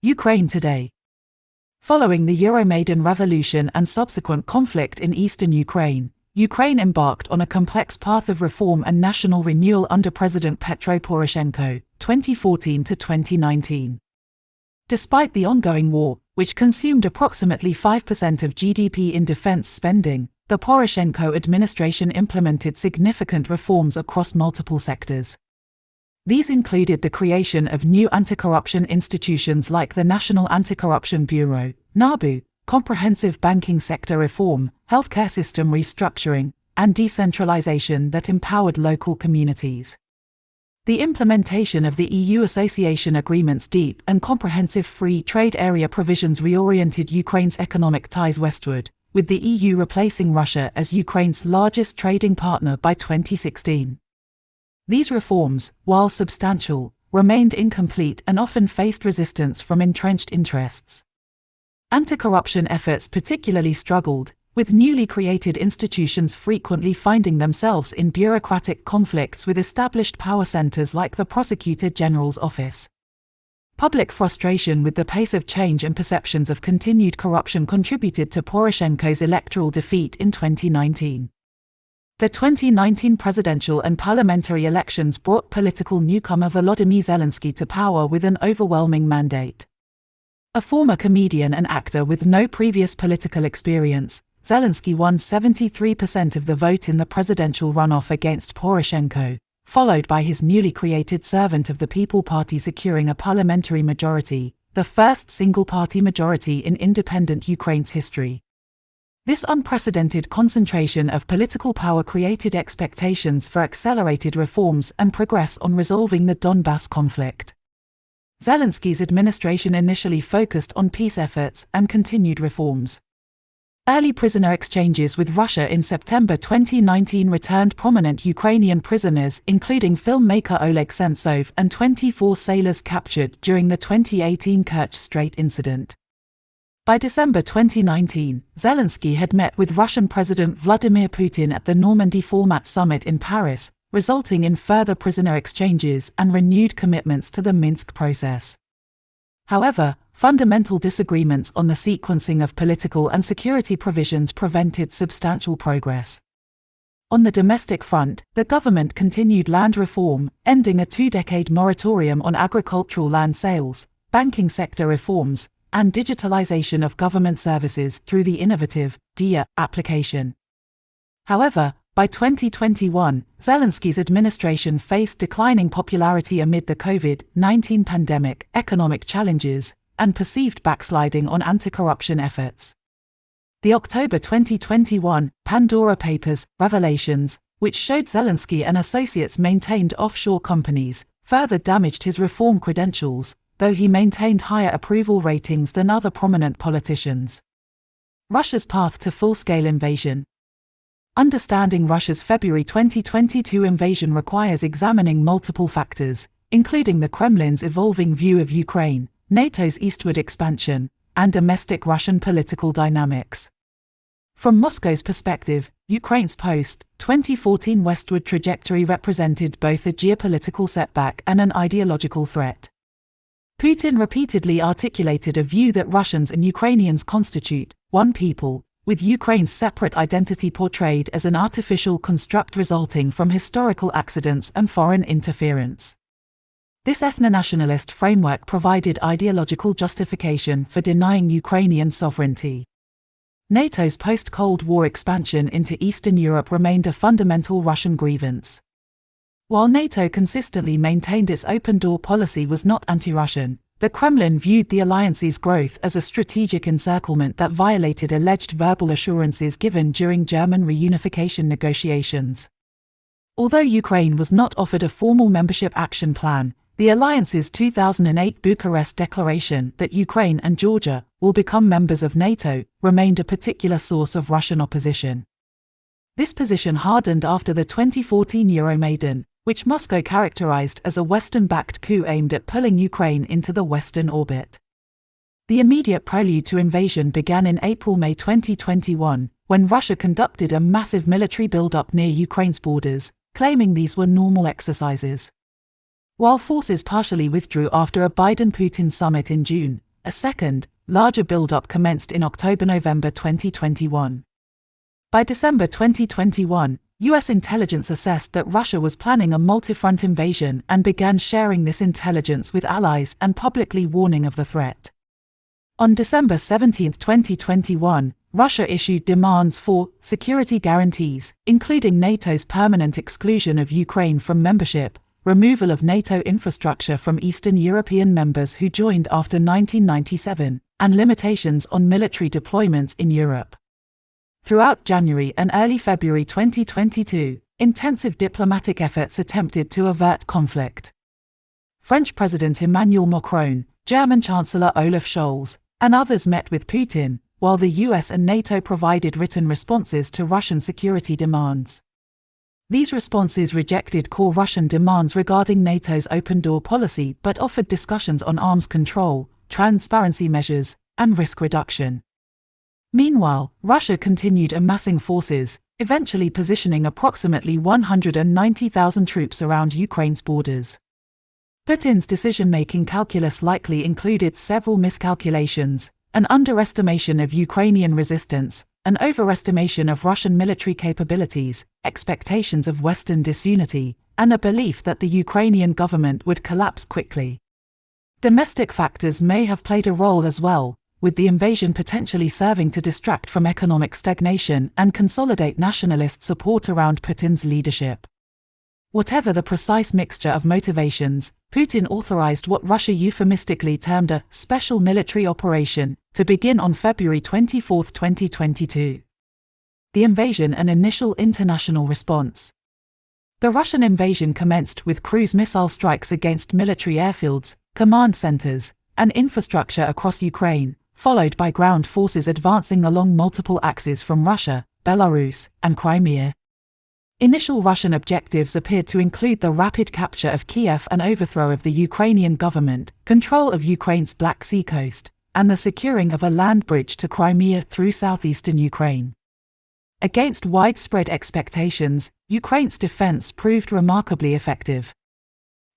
Ukraine today. Following the Euromaidan revolution and subsequent conflict in eastern Ukraine, Ukraine embarked on a complex path of reform and national renewal under President Petro Poroshenko, 2014 to 2019. Despite the ongoing war, which consumed approximately 5% of GDP in defense spending, the Poroshenko administration implemented significant reforms across multiple sectors. These included the creation of new anti-corruption institutions like the National Anti-Corruption Bureau, NABU, comprehensive banking sector reform, healthcare system restructuring, and decentralization that empowered local communities. The implementation of the EU Association Agreement's deep and comprehensive free trade area provisions reoriented Ukraine's economic ties westward, with the EU replacing Russia as Ukraine's largest trading partner by 2016. These reforms, while substantial, remained incomplete and often faced resistance from entrenched interests. Anti-corruption efforts particularly struggled, with newly created institutions frequently finding themselves in bureaucratic conflicts with established power centers like the Prosecutor General's office. Public frustration with the pace of change and perceptions of continued corruption contributed to Poroshenko's electoral defeat in 2019. The 2019 presidential and parliamentary elections brought political newcomer Volodymyr Zelensky to power with an overwhelming mandate. A former comedian and actor with no previous political experience, Zelensky won 73% of the vote in the presidential runoff against Poroshenko, followed by his newly created Servant of the People Party securing a parliamentary majority, the first single-party majority in independent Ukraine's history. This unprecedented concentration of political power created expectations for accelerated reforms and progress on resolving the Donbas conflict. Zelensky's administration initially focused on peace efforts and continued reforms. Early prisoner exchanges with Russia in September 2019 returned prominent Ukrainian prisoners, including filmmaker Oleg Sentsov and 24 sailors captured during the 2018 Kerch Strait incident. By December 2019, Zelensky had met with Russian President Vladimir Putin at the Normandy Format Summit in Paris, resulting in further prisoner exchanges and renewed commitments to the Minsk process. However, fundamental disagreements on the sequencing of political and security provisions prevented substantial progress. On the domestic front, the government continued land reform, ending a 2-decade moratorium on agricultural land sales, banking sector reforms, and digitalization of government services through the innovative DIA application. However, by 2021, Zelensky's administration faced declining popularity amid the COVID-19 pandemic, economic challenges, and perceived backsliding on anti-corruption efforts. The October 2021 Pandora Papers revelations, which showed Zelensky and associates maintained offshore companies, further damaged his reform credentials, though he maintained higher approval ratings than other prominent politicians. Russia's path to full-scale invasion. Understanding Russia's February 2022 invasion requires examining multiple factors, including the Kremlin's evolving view of Ukraine, NATO's eastward expansion, and domestic Russian political dynamics. From Moscow's perspective, Ukraine's post-2014 westward trajectory represented both a geopolitical setback and an ideological threat. Putin repeatedly articulated a view that Russians and Ukrainians constitute one people, with Ukraine's separate identity portrayed as an artificial construct resulting from historical accidents and foreign interference. This ethnonationalist framework provided ideological justification for denying Ukrainian sovereignty. NATO's post-Cold War expansion into Eastern Europe remained a fundamental Russian grievance. While NATO consistently maintained its open-door policy was not anti-Russian, the Kremlin viewed the alliance's growth as a strategic encirclement that violated alleged verbal assurances given during German reunification negotiations. Although Ukraine was not offered a formal membership action plan, the alliance's 2008 Bucharest declaration that Ukraine and Georgia will become members of NATO remained a particular source of Russian opposition. This position hardened after the 2014 Euromaidan, which Moscow characterized as a Western-backed coup aimed at pulling Ukraine into the Western orbit. The immediate prelude to invasion began in April-May 2021, when Russia conducted a massive military buildup near Ukraine's borders, claiming these were normal exercises. While forces partially withdrew after a Biden-Putin summit in June, A second, larger buildup commenced in October-November 2021. By December 2021, US intelligence assessed that Russia was planning a multi-front invasion and began sharing this intelligence with allies and publicly warning of the threat. On December 17, 2021, Russia issued demands for security guarantees, including NATO's permanent exclusion of Ukraine from membership, removal of NATO infrastructure from Eastern European members who joined after 1997, and limitations on military deployments in Europe. Throughout January and early February 2022, intensive diplomatic efforts attempted to avert conflict. French President Emmanuel Macron, German Chancellor Olaf Scholz, and others met with Putin, while the US and NATO provided written responses to Russian security demands. These responses rejected core Russian demands regarding NATO's open-door policy but offered discussions on arms control, transparency measures, and risk reduction. Meanwhile, Russia continued amassing forces, eventually positioning approximately 190,000 troops around Ukraine's borders. Putin's decision-making calculus likely included several miscalculations: an underestimation of Ukrainian resistance, an overestimation of Russian military capabilities, expectations of Western disunity, and a belief that the Ukrainian government would collapse quickly. Domestic factors may have played a role as well, with the invasion potentially serving to distract from economic stagnation and consolidate nationalist support around Putin's leadership. Whatever the precise mixture of motivations, Putin authorized what Russia euphemistically termed a special military operation to begin on February 24, 2022. The invasion and initial international response. The Russian invasion commenced with cruise missile strikes against military airfields, command centers, and infrastructure across Ukraine, followed by ground forces advancing along multiple axes from Russia, Belarus, and Crimea. Initial Russian objectives appeared to include the rapid capture of Kiev and overthrow of the Ukrainian government, control of Ukraine's Black Sea coast, and the securing of a land bridge to Crimea through southeastern Ukraine. Against widespread expectations, Ukraine's defense proved remarkably effective.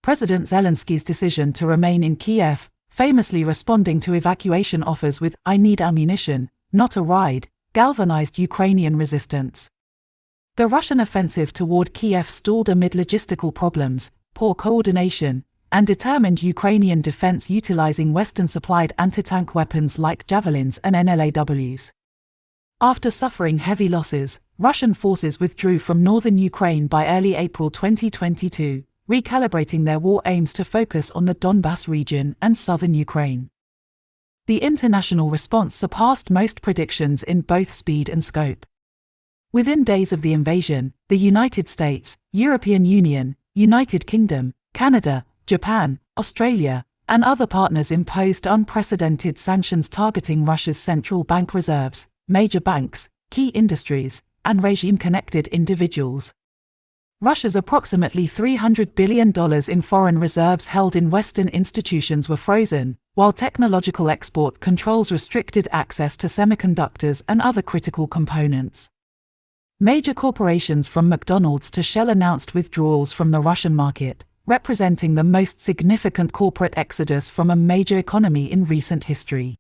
President Zelensky's decision to remain in Kiev, famously responding to evacuation offers with "I need ammunition, not a ride," galvanized Ukrainian resistance. The Russian offensive toward Kiev stalled amid logistical problems, poor coordination, and determined Ukrainian defense utilizing Western-supplied anti-tank weapons like Javelins and NLAWs. After suffering heavy losses, Russian forces withdrew from northern Ukraine by early April 2022, recalibrating their war aims to focus on the Donbas region and southern Ukraine. The international response surpassed most predictions in both speed and scope. Within days of the invasion, the United States, European Union, United Kingdom, Canada, Japan, Australia, and other partners imposed unprecedented sanctions targeting Russia's central bank reserves, major banks, key industries, and regime-connected individuals. Russia's approximately $300 billion in foreign reserves held in Western institutions were frozen, while technological export controls restricted access to semiconductors and other critical components. Major corporations from McDonald's to Shell announced withdrawals from the Russian market, representing the most significant corporate exodus from a major economy in recent history.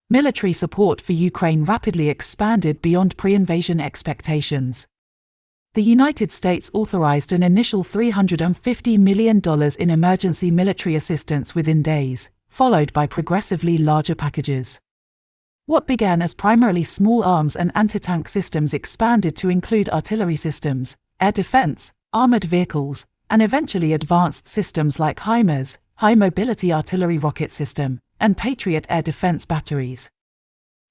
Military support for Ukraine rapidly expanded beyond pre-invasion expectations. The United States authorized an initial $350 million in emergency military assistance within days, followed by progressively larger packages. What began as primarily small arms and anti-tank systems expanded to include artillery systems, air defense, armored vehicles, and eventually advanced systems like HIMARS, High Mobility Artillery Rocket System, and Patriot air defense batteries.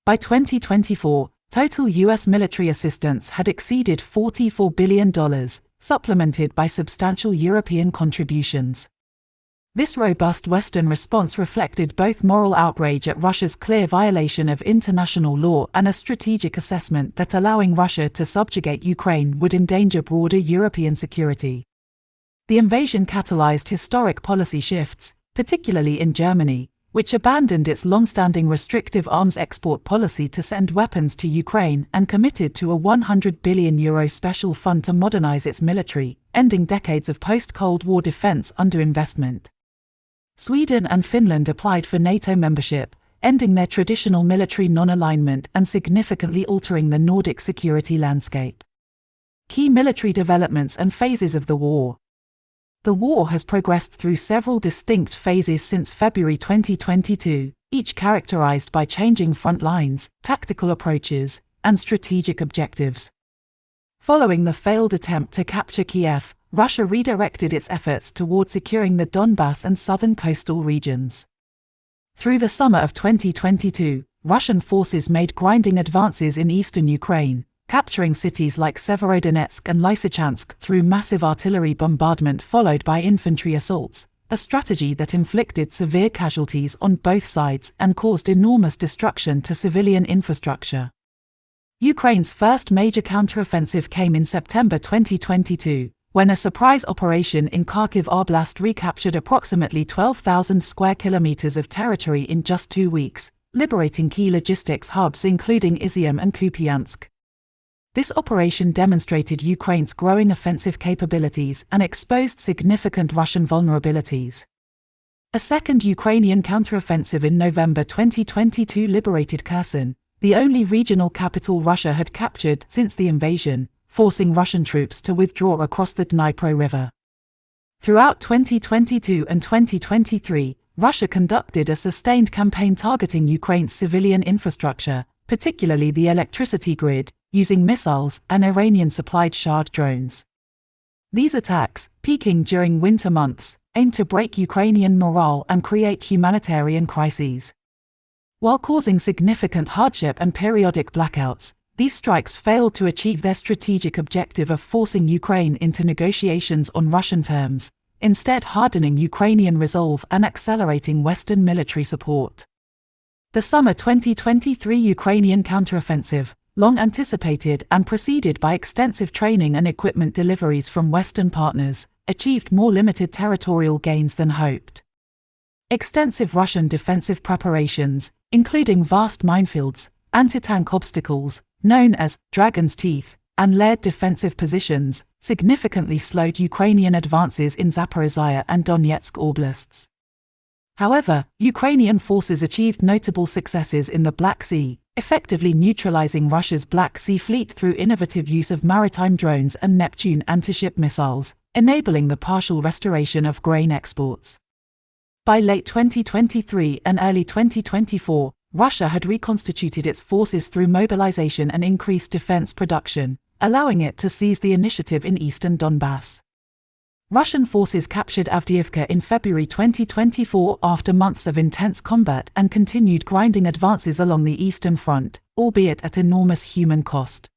By 2024, total U.S. military assistance had exceeded $44 billion, supplemented by substantial European contributions. This robust Western response reflected both moral outrage at Russia's clear violation of international law and a strategic assessment that allowing Russia to subjugate Ukraine would endanger broader European security. The invasion catalyzed historic policy shifts, particularly in Germany, which abandoned its long-standing restrictive arms export policy to send weapons to Ukraine and committed to a €100 billion special fund to modernize its military, ending decades of post-Cold War defense underinvestment. Sweden and Finland applied for NATO membership, ending their traditional military non-alignment and significantly altering the Nordic security landscape. Key military developments and phases of the war. The war has progressed through several distinct phases since February 2022, each characterized by changing front lines, tactical approaches, and strategic objectives. Following the failed attempt to capture Kiev, Russia redirected its efforts toward securing the Donbas and southern coastal regions. Through the summer of 2022, Russian forces made grinding advances in eastern Ukraine, capturing cities like Severodonetsk and Lysychansk through massive artillery bombardment followed by infantry assaults, a strategy that inflicted severe casualties on both sides and caused enormous destruction to civilian infrastructure. Ukraine's first major counteroffensive came in September 2022, when a surprise operation in Kharkiv Oblast recaptured approximately 12,000 square kilometers of territory in just 2 weeks, liberating key logistics hubs including Izium and Kupiansk. This operation demonstrated Ukraine's growing offensive capabilities and exposed significant Russian vulnerabilities. A second Ukrainian counteroffensive in November 2022 liberated Kherson, the only regional capital Russia had captured since the invasion, forcing Russian troops to withdraw across the Dnipro River. Throughout 2022 and 2023, Russia conducted a sustained campaign targeting Ukraine's civilian infrastructure, particularly the electricity grid, using missiles and Iranian-supplied Shahd drones. These attacks, peaking during winter months, aimed to break Ukrainian morale and create humanitarian crises. While causing significant hardship and periodic blackouts, these strikes failed to achieve their strategic objective of forcing Ukraine into negotiations on Russian terms, instead hardening Ukrainian resolve and accelerating Western military support. The summer 2023 Ukrainian counteroffensive, long anticipated and preceded by extensive training and equipment deliveries from Western partners, achieved more limited territorial gains than hoped. Extensive Russian defensive preparations, including vast minefields, anti-tank obstacles, known as Dragon's Teeth, and layered defensive positions, significantly slowed Ukrainian advances in Zaporizhia and Donetsk oblasts. However, Ukrainian forces achieved notable successes in the Black Sea, effectively neutralizing Russia's Black Sea Fleet through innovative use of maritime drones and Neptune anti-ship missiles, enabling the partial restoration of grain exports. By late 2023 and early 2024, Russia had reconstituted its forces through mobilization and increased defense production, allowing it to seize the initiative in eastern Donbass. Russian forces captured Avdiivka in February 2024 after months of intense combat and continued grinding advances along the eastern front, albeit at enormous human cost.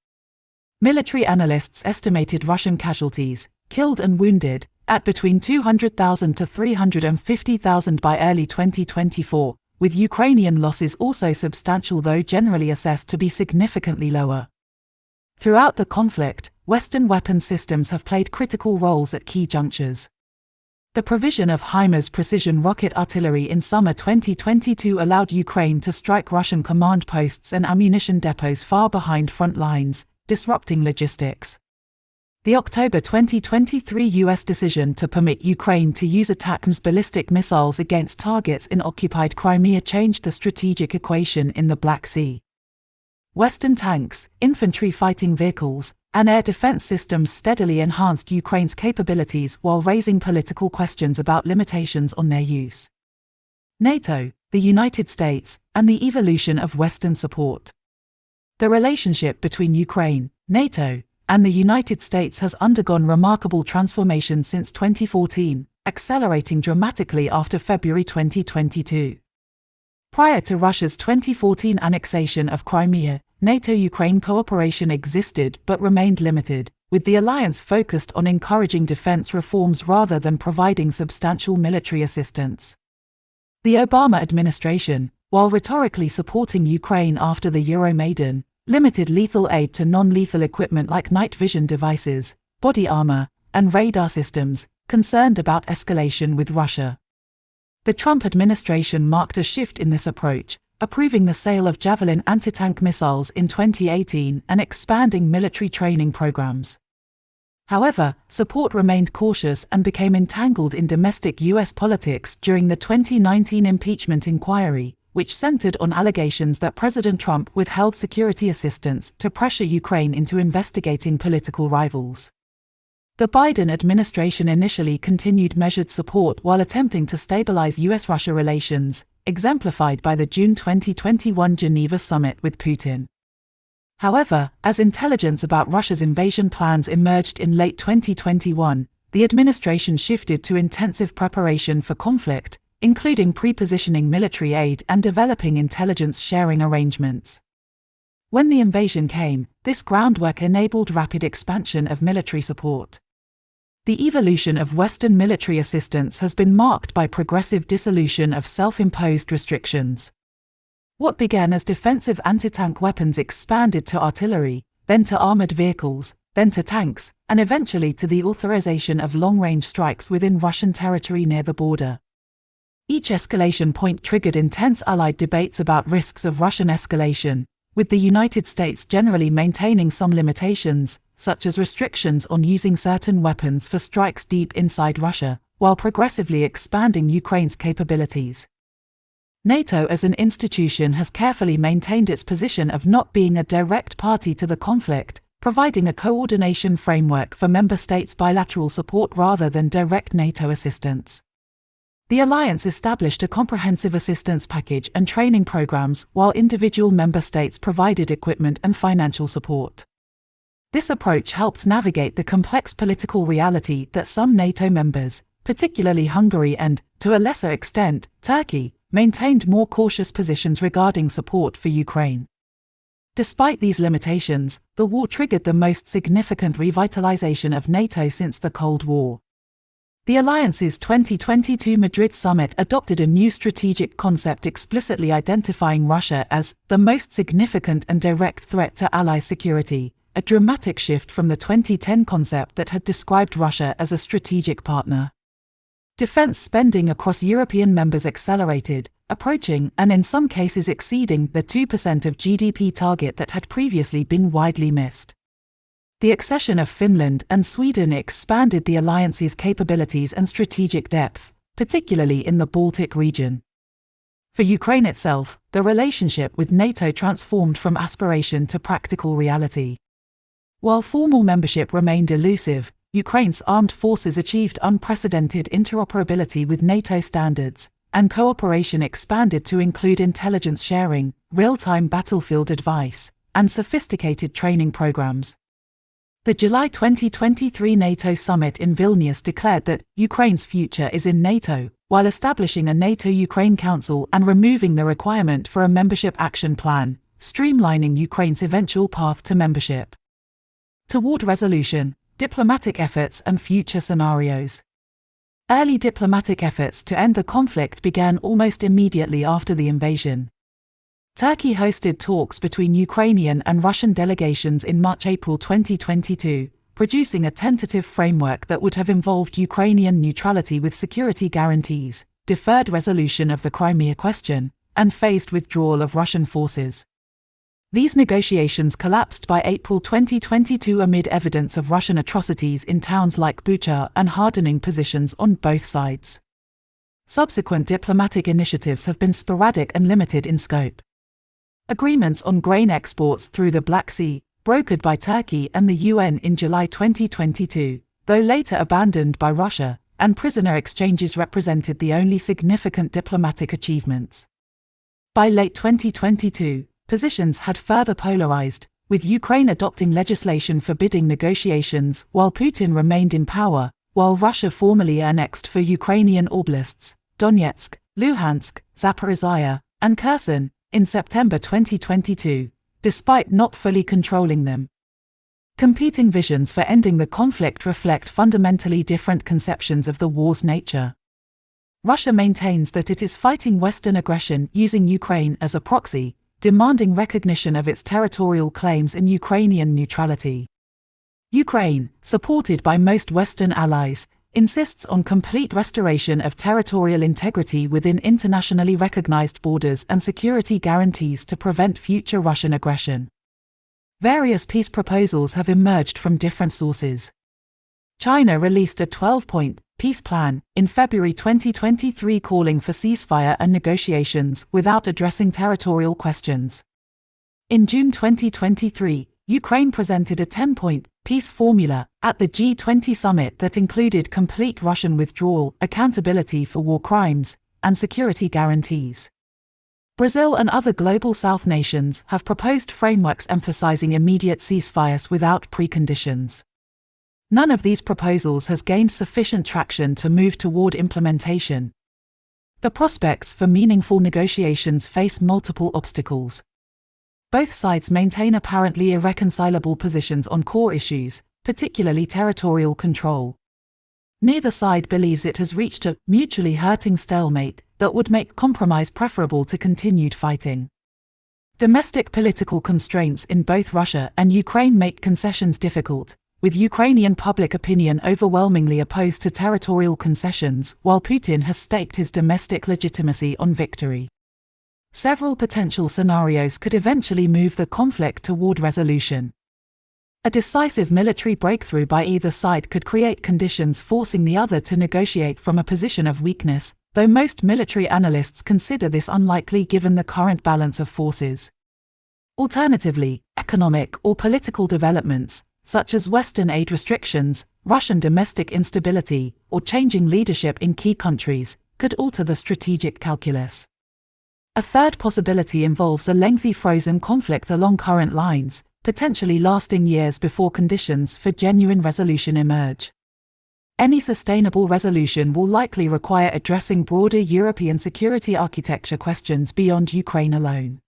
Military analysts estimated Russian casualties, killed and wounded, at between 200,000 to 350,000 by early 2024, with Ukrainian losses also substantial though generally assessed to be significantly lower. Throughout the conflict, Western weapon systems have played critical roles at key junctures. The provision of HIMARS precision rocket artillery in summer 2022 allowed Ukraine to strike Russian command posts and ammunition depots far behind front lines, disrupting logistics. The October 2023 U.S. decision to permit Ukraine to use ATACMS ballistic missiles against targets in occupied Crimea changed the strategic equation in the Black Sea. Western tanks, infantry fighting vehicles, and air defense systems steadily enhanced Ukraine's capabilities while raising political questions about limitations on their use. NATO, the United States, and the evolution of Western support. The relationship between Ukraine, NATO, and the United States has undergone remarkable transformation since 2014, accelerating dramatically after February 2022. Prior to Russia's 2014 annexation of Crimea, NATO-Ukraine cooperation existed but remained limited, with the alliance focused on encouraging defense reforms rather than providing substantial military assistance. The Obama administration, while rhetorically supporting Ukraine after the Euromaidan, limited lethal aid to non-lethal equipment like night vision devices, body armor, and radar systems, concerned about escalation with Russia. The Trump administration marked a shift in this approach, approving the sale of Javelin anti-tank missiles in 2018 and expanding military training programs. However, support remained cautious and became entangled in domestic U.S. politics during the 2019 impeachment inquiry, which centered on allegations that President Trump withheld security assistance to pressure Ukraine into investigating political rivals. The Biden administration initially continued measured support while attempting to stabilize U.S.-Russia relations, exemplified by the June 2021 Geneva summit with Putin. However, as intelligence about Russia's invasion plans emerged in late 2021, the administration shifted to intensive preparation for conflict, including pre-positioning military aid and developing intelligence sharing arrangements. When the invasion came, this groundwork enabled rapid expansion of military support. The evolution of Western military assistance has been marked by progressive dissolution of self-imposed restrictions. What began as defensive anti-tank weapons expanded to artillery, then to armored vehicles, then to tanks, and eventually to the authorization of long-range strikes within Russian territory near the border. Each escalation point triggered intense Allied debates about risks of Russian escalation, with the United States generally maintaining some limitations, such as restrictions on using certain weapons for strikes deep inside Russia, while progressively expanding Ukraine's capabilities. NATO as an institution has carefully maintained its position of not being a direct party to the conflict, providing a coordination framework for member states' bilateral support rather than direct NATO assistance. The alliance established a comprehensive assistance package and training programs while individual member states provided equipment and financial support. This approach helped navigate the complex political reality that some NATO members, particularly Hungary and, to a lesser extent, Turkey, maintained more cautious positions regarding support for Ukraine. Despite these limitations, the war triggered the most significant revitalization of NATO since the Cold War. The alliance's 2022 Madrid summit adopted a new strategic concept explicitly identifying Russia as the most significant and direct threat to Ally security, a dramatic shift from the 2010 concept that had described Russia as a strategic partner. Defense spending across European members accelerated, approaching and in some cases exceeding the 2% of GDP target that had previously been widely missed. The accession of Finland and Sweden expanded the alliance's capabilities and strategic depth, particularly in the Baltic region. For Ukraine itself, the relationship with NATO transformed from aspiration to practical reality. While formal membership remained elusive, Ukraine's armed forces achieved unprecedented interoperability with NATO standards, and cooperation expanded to include intelligence sharing, real-time battlefield advice, and sophisticated training programs. The July 2023 NATO summit in Vilnius declared that Ukraine's future is in NATO, while establishing a NATO-Ukraine Council and removing the requirement for a membership action plan, streamlining Ukraine's eventual path to membership. Toward resolution, diplomatic efforts and future scenarios. Early diplomatic efforts to end the conflict began almost immediately after the invasion. Turkey hosted talks between Ukrainian and Russian delegations in March-April 2022, producing a tentative framework that would have involved Ukrainian neutrality with security guarantees, deferred resolution of the Crimea question, and phased withdrawal of Russian forces. These negotiations collapsed by April 2022 amid evidence of Russian atrocities in towns like Bucha and hardening positions on both sides. Subsequent diplomatic initiatives have been sporadic and limited in scope. Agreements on grain exports through the Black Sea, brokered by Turkey and the UN in July 2022, though later abandoned by Russia, and prisoner exchanges represented the only significant diplomatic achievements. By late 2022, positions had further polarized, with Ukraine adopting legislation forbidding negotiations while Putin remained in power, while Russia formally annexed for Ukrainian oblasts, Donetsk, Luhansk, Zaporizhia, and Kherson, in September 2022, despite not fully controlling them. Competing visions for ending the conflict reflect fundamentally different conceptions of the war's nature. Russia maintains that it is fighting Western aggression using Ukraine as a proxy, demanding recognition of its territorial claims and Ukrainian neutrality. Ukraine, supported by most Western allies, insists on complete restoration of territorial integrity within internationally recognized borders and security guarantees to prevent future Russian aggression. Various peace proposals have emerged from different sources. China released a 12-point peace plan in February 2023 calling for ceasefire and negotiations without addressing territorial questions. In June 2023, Ukraine presented a 10-point peace formula at the G20 summit that included complete Russian withdrawal, accountability for war crimes, and security guarantees. Brazil and other Global South nations have proposed frameworks emphasizing immediate ceasefires without preconditions. None of these proposals has gained sufficient traction to move toward implementation. The prospects for meaningful negotiations face multiple obstacles. Both sides maintain apparently irreconcilable positions on core issues, particularly territorial control. Neither side believes it has reached a mutually hurting stalemate that would make compromise preferable to continued fighting. Domestic political constraints in both Russia and Ukraine make concessions difficult, with Ukrainian public opinion overwhelmingly opposed to territorial concessions, while Putin has staked his domestic legitimacy on victory. Several potential scenarios could eventually move the conflict toward resolution. A decisive military breakthrough by either side could create conditions forcing the other to negotiate from a position of weakness, though most military analysts consider this unlikely given the current balance of forces. Alternatively, economic or political developments, such as Western aid restrictions, Russian domestic instability, or changing leadership in key countries, could alter the strategic calculus. A third possibility involves a lengthy frozen conflict along current lines, potentially lasting years before conditions for genuine resolution emerge. Any sustainable resolution will likely require addressing broader European security architecture questions beyond Ukraine alone.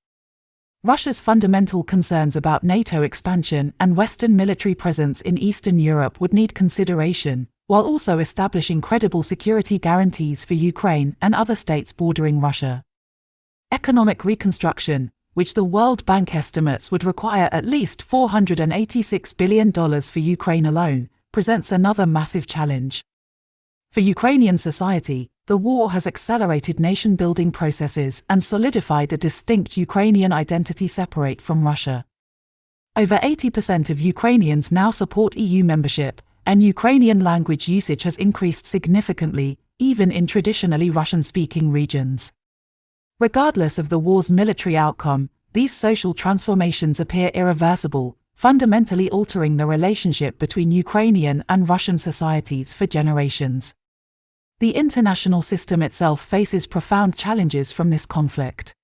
Russia's fundamental concerns about NATO expansion and Western military presence in Eastern Europe would need consideration, while also establishing credible security guarantees for Ukraine and other states bordering Russia. Economic reconstruction, which the World Bank estimates would require at least $486 billion for Ukraine alone, presents another massive challenge. For Ukrainian society, the war has accelerated nation-building processes and solidified a distinct Ukrainian identity separate from Russia. Over 80% of Ukrainians now support EU membership, and Ukrainian language usage has increased significantly, even in traditionally Russian-speaking regions. Regardless of the war's military outcome, these social transformations appear irreversible, fundamentally altering the relationship between Ukrainian and Russian societies for generations. The international system itself faces profound challenges from this conflict.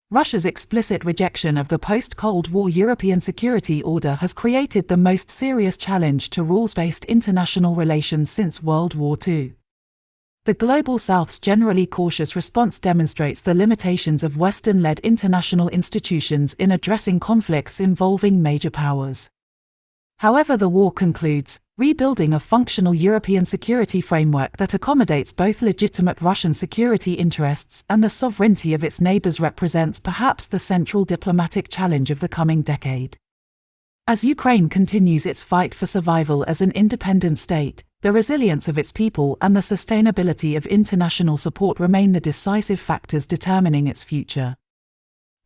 Russia's explicit rejection of the post-Cold War European security order has created the most serious challenge to rules-based international relations since World War II. The Global South's generally cautious response demonstrates the limitations of Western-led international institutions in addressing conflicts involving major powers. However, the war concludes, rebuilding a functional European security framework that accommodates both legitimate Russian security interests and the sovereignty of its neighbors represents perhaps the central diplomatic challenge of the coming decade. As Ukraine continues its fight for survival as an independent state, the resilience of its people and the sustainability of international support remain the decisive factors determining its future.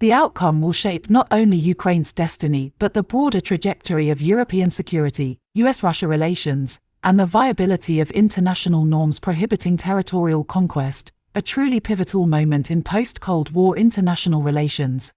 The outcome will shape not only Ukraine's destiny but the broader trajectory of European security, US-Russia relations, and the viability of international norms prohibiting territorial conquest, a truly pivotal moment in post-Cold War international relations.